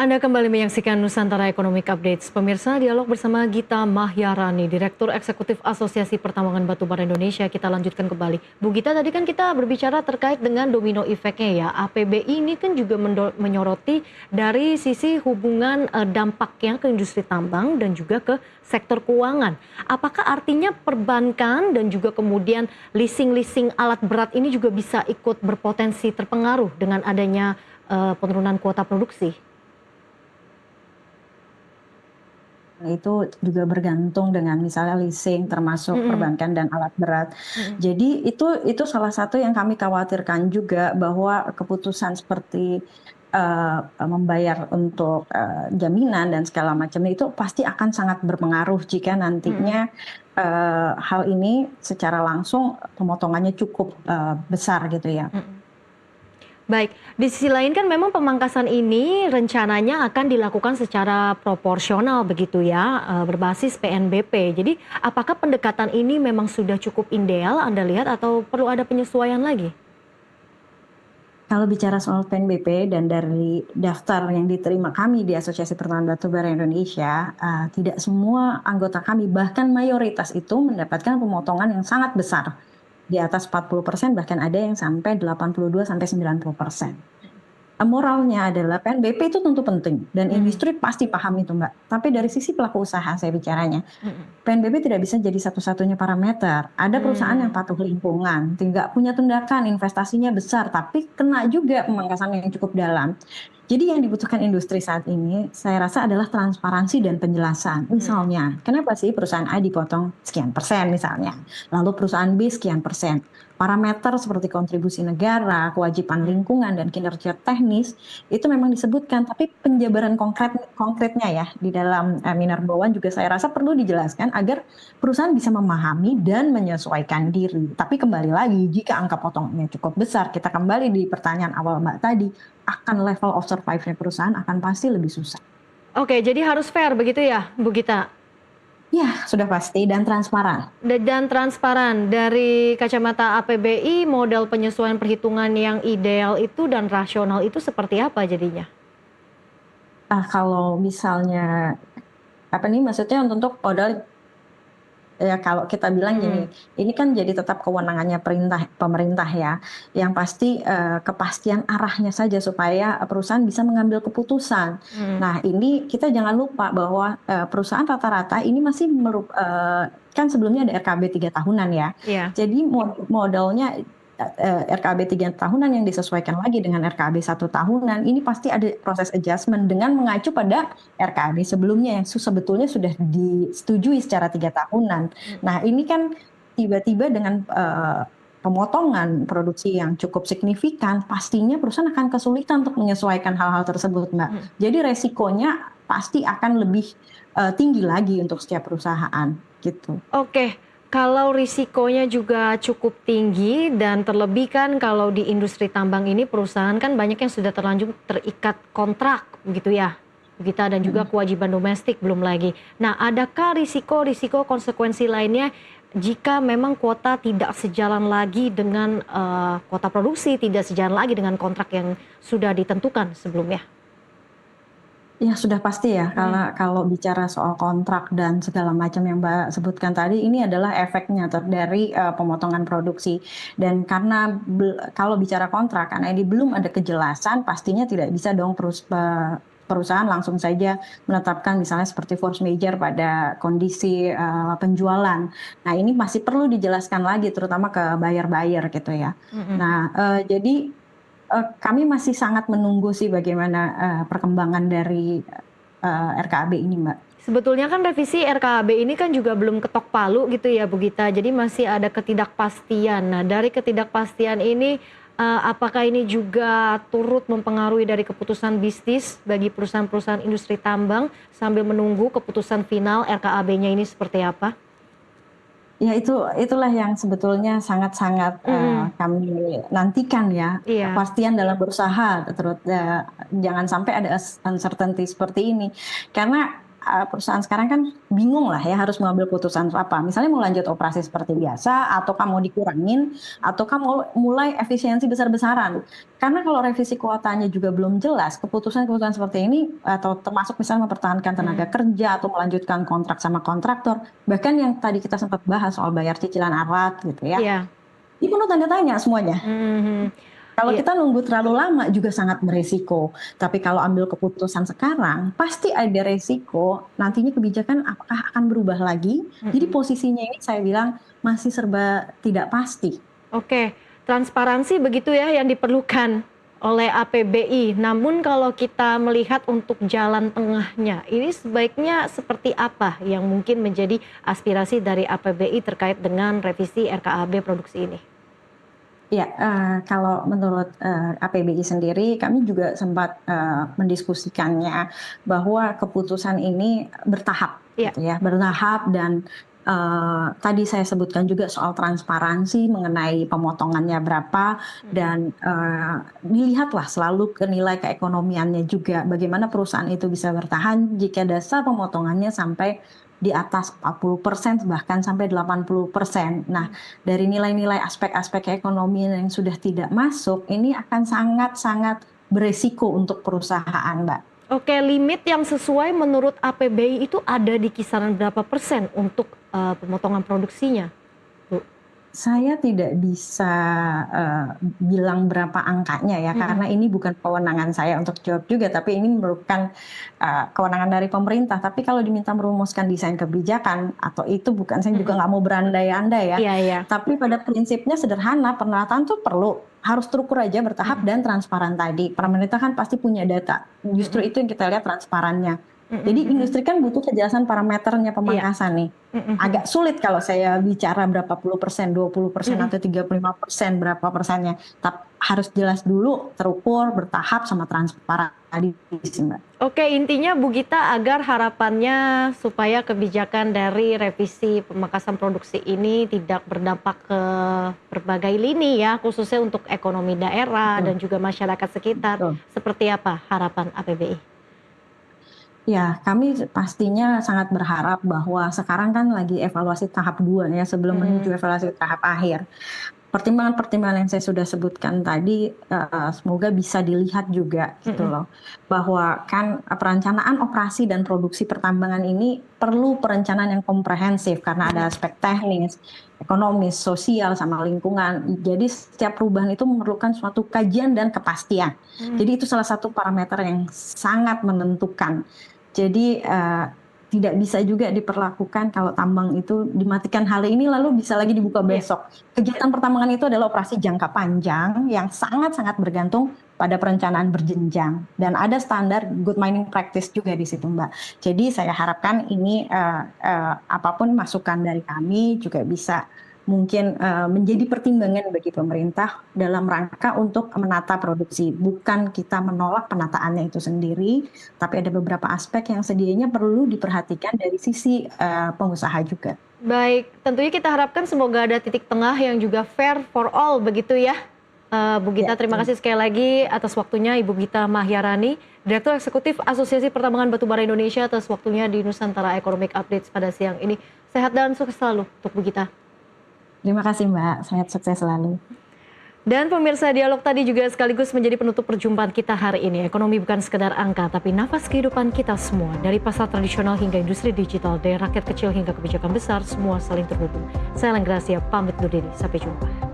Anda kembali menyaksikan Nusantara Economic Updates. Pemirsa, dialog bersama Gita Mahyarani, Direktur Eksekutif Asosiasi Pertambangan Batubara Indonesia. Kita lanjutkan kembali. Bu Gita, tadi kan kita berbicara terkait dengan domino efeknya ya. APBI ini kan juga menyoroti dari sisi hubungan dampaknya ke industri tambang dan juga ke sektor keuangan. Apakah artinya perbankan dan juga kemudian leasing-leasing alat berat ini juga bisa ikut berpotensi terpengaruh dengan adanya penurunan kuota produksi? Itu juga bergantung dengan misalnya leasing termasuk Mhm, perbankan dan alat berat. mhm. Jadi itu salah satu yang kami khawatirkan juga bahwa keputusan seperti, membayar untuk, jaminan dan segala macam itu pasti akan sangat berpengaruh jika Mhm, nantinya, hal ini secara langsung pemotongannya cukup, besar gitu ya. mhm. Baik, di sisi lain kan memang pemangkasan ini rencananya akan dilakukan secara proporsional begitu ya, berbasis PNBP. Jadi apakah pendekatan ini memang sudah cukup ideal Anda lihat atau perlu ada penyesuaian lagi? Kalau bicara soal PNBP dan dari daftar yang diterima kami di Asosiasi Pertambangan Batubara Indonesia, tidak semua anggota kami, bahkan mayoritas itu mendapatkan pemotongan yang sangat besar, di atas 40%, bahkan ada yang sampai 82 sampai 90%. Moralnya adalah PNBP itu tentu penting dan Mhm, industri pasti paham itu, Mbak. Tapi dari sisi pelaku usaha saya bicaranya, mhm. PNBP tidak bisa jadi satu-satunya parameter. Ada perusahaan yang Mmm, patuh lingkungan, tidak punya tindakan, investasinya besar, tapi kena juga pemangkasan yang cukup dalam. Jadi yang dibutuhkan industri saat ini, saya rasa adalah transparansi dan penjelasan. mhm, Misalnya, kenapa sih perusahaan A dipotong sekian persen misalnya, lalu perusahaan B sekian persen. Parameter seperti kontribusi negara, kewajiban mhm. lingkungan, dan kinerja teknis itu memang disebutkan, tapi penjabaran konkretnya ya di dalam Minerba One juga saya rasa perlu dijelaskan agar perusahaan bisa memahami dan menyesuaikan diri. Tapi kembali lagi, jika angka potongnya cukup besar, kita kembali di pertanyaan awal Mbak tadi, akan level of survive-nya perusahaan akan pasti lebih susah. Oke, jadi harus fair begitu ya, Bu Gita? Ya, sudah pasti dan transparan. Dan transparan, dari kacamata APBI model penyesuaian perhitungan yang ideal itu dan rasional itu seperti apa jadinya? Kalau misalnya apa nih maksudnya untuk modal. Ya kalau kita bilang Mhm, gini, ini kan jadi tetap kewenangannya pemerintah ya, yang pasti, kepastian arahnya saja supaya perusahaan bisa mengambil keputusan. mhm, Nah ini kita jangan lupa bahwa, perusahaan rata-rata ini masih kan sebelumnya ada RKB 3 tahunan ya. iya, Jadi modalnya, RKB 3 tahunan yang disesuaikan lagi dengan RKB 1 tahunan, ini pasti ada proses adjustment dengan mengacu pada RKB sebelumnya yang sebetulnya sudah disetujui secara 3 tahunan. mhm, Nah, ini kan tiba-tiba dengan, pemotongan produksi yang cukup signifikan, pastinya perusahaan akan kesulitan untuk menyesuaikan hal-hal tersebut, Mbak. mhm. Jadi resikonya pasti akan lebih, tinggi lagi untuk setiap perusahaan, gitu. Oke, kalau risikonya juga cukup tinggi dan terlebih kan kalau di industri tambang ini perusahaan kan banyak yang sudah terlanjur terikat kontrak begitu ya, kita dan juga Mhm. kewajiban domestik belum lagi. Nah, adakah risiko-risiko konsekuensi lainnya jika memang kuota tidak sejalan lagi dengan, kuota produksi, tidak sejalan lagi dengan kontrak yang sudah ditentukan sebelumnya? Ya sudah pasti ya, Mhm, kalau bicara soal kontrak dan segala macam yang Mbak sebutkan tadi, ini adalah efeknya dari, pemotongan produksi. Dan karena kalau bicara kontrak, karena ini belum ada kejelasan, pastinya tidak bisa dong perusahaan langsung saja menetapkan misalnya seperti force majeure pada kondisi, penjualan. Nah ini masih perlu dijelaskan lagi terutama ke buyer-buyer gitu ya. mhm. Nah, jadi kami masih sangat menunggu sih bagaimana, perkembangan dari, RKAB ini, Mbak. Sebetulnya kan revisi RKAB ini kan juga belum ketok palu gitu ya Bu Gita, jadi masih ada ketidakpastian. Nah dari ketidakpastian ini, apakah ini juga turut mempengaruhi dari keputusan bisnis bagi perusahaan-perusahaan industri tambang sambil menunggu keputusan final RKAB-nya ini seperti apa? Ya itulah yang sebetulnya sangat-sangat, Mhm, kami nantikan ya, iya, kepastian dalam berusaha jangan sampai ada uncertainty seperti ini. Karena perusahaan sekarang kan bingung lah ya harus mengambil putusan apa. Misalnya mau lanjut operasi seperti biasa, ataukah mau dikurangin, ataukah mau mulai efisiensi besar-besaran. Karena kalau revisi kuotanya juga belum jelas, keputusan-keputusan seperti ini atau termasuk misalnya mempertahankan tenaga kerja atau melanjutkan kontrak sama kontraktor, bahkan yang tadi kita sempat bahas soal bayar cicilan alat gitu ya, Iya. ini penuh tanda tanya semuanya. Mhm. Kalau Iya. kita nunggu terlalu lama juga sangat beresiko. Tapi kalau ambil keputusan sekarang, pasti ada resiko nantinya kebijakan apakah akan berubah lagi. Jadi Mhm. posisinya ini saya bilang masih serba tidak pasti. Oke, transparansi begitu ya yang diperlukan oleh APBI. Namun kalau kita melihat untuk jalan tengahnya, ini sebaiknya seperti apa yang mungkin menjadi aspirasi dari APBI terkait dengan revisi RKAB produksi ini? Ya, kalau menurut APBI sendiri, kami juga sempat mendiskusikannya bahwa keputusan ini bertahap, Iya. gitu ya, bertahap dan tadi saya sebutkan juga soal transparansi mengenai pemotongannya berapa dan dilihatlah selalu ke nilai keekonomiannya juga, bagaimana perusahaan itu bisa bertahan jika dasar pemotongannya sampai di atas 40%, bahkan sampai 80%. Nah, dari nilai-nilai aspek-aspek keekonomian yang sudah tidak masuk, ini akan sangat-sangat beresiko untuk perusahaan, Mbak. Oke, limit yang sesuai menurut APBI itu ada di kisaran berapa persen untuk pemotongan produksinya, Bu? Saya tidak bisa bilang berapa angkanya ya, Mhm. karena ini bukan kewenangan saya untuk jawab juga, tapi ini merupakan kewenangan dari pemerintah. Tapi kalau diminta merumuskan desain kebijakan atau itu bukan, saya juga Mhm. nggak mau berandai-andai ya. Iya, iya. Tapi pada prinsipnya sederhana, penataan tuh perlu, harus terukur aja, bertahap Mhm. dan transparan tadi. Pemerintah kan pasti punya data, justru Mhm. itu yang kita lihat transparannya. Mhm, Jadi mhm. industri kan butuh kejelasan parameternya Iya. pemangkasan nih. Mhm, mhm. Agak sulit kalau saya bicara berapa puluh persen, 20% Mhm. atau 35% berapa persennya. Tapi harus jelas dulu, terukur, bertahap, sama transparan tadi sih, Mbak. Oke, intinya Bu Gita agar harapannya supaya kebijakan dari revisi pemangkasan produksi ini tidak berdampak ke berbagai lini ya, khususnya untuk ekonomi daerah Betul, dan juga masyarakat sekitar. betul. Seperti apa harapan APBI? Ya, kami pastinya sangat berharap bahwa sekarang kan lagi evaluasi tahap 2 ya, sebelum menuju Mhm, evaluasi tahap akhir. Pertimbangan-pertimbangan yang saya sudah sebutkan tadi, semoga bisa dilihat juga gitu mhm, loh, bahwa kan perencanaan operasi dan produksi pertambangan ini perlu perencanaan yang komprehensif karena ada mhm, aspek teknis, ekonomis, sosial, sama lingkungan. Jadi setiap perubahan itu memerlukan suatu kajian dan kepastian. mhm. Jadi itu salah satu parameter yang sangat menentukan. Jadi, tidak bisa juga diperlakukan kalau tambang itu dimatikan hari ini lalu bisa lagi dibuka Iya, besok. Kegiatan pertambangan itu adalah operasi jangka panjang yang sangat-sangat bergantung pada perencanaan berjenjang dan ada standar good mining practice juga di situ, Mbak. Jadi saya harapkan ini, apapun masukan dari kami juga bisa mungkin, menjadi pertimbangan bagi pemerintah dalam rangka untuk menata produksi. Bukan kita menolak penataannya itu sendiri, tapi ada beberapa aspek yang sedianya perlu diperhatikan dari sisi, pengusaha juga. baik. Tentunya kita harapkan semoga ada titik tengah yang juga fair for all begitu ya. Bu Ya, Gita, terima betul. kasih sekali lagi atas waktunya Ibu Gita Mahyarani, Direktur Eksekutif Asosiasi Pertambangan Batubara Indonesia atas waktunya di Nusantara Economic Updates pada siang ini. Sehat dan sukses selalu untuk Bu Gita. Terima kasih, Mbak, sehat sukses selalu. Dan pemirsa, dialog tadi juga sekaligus menjadi penutup perjumpaan kita hari ini. Ekonomi bukan sekedar angka, tapi nafas kehidupan kita semua. Dari pasar tradisional hingga industri digital, dari rakyat kecil hingga kebijakan besar, semua saling terhubung. Saya Lenggracia, pamit undur diri. Sampai jumpa.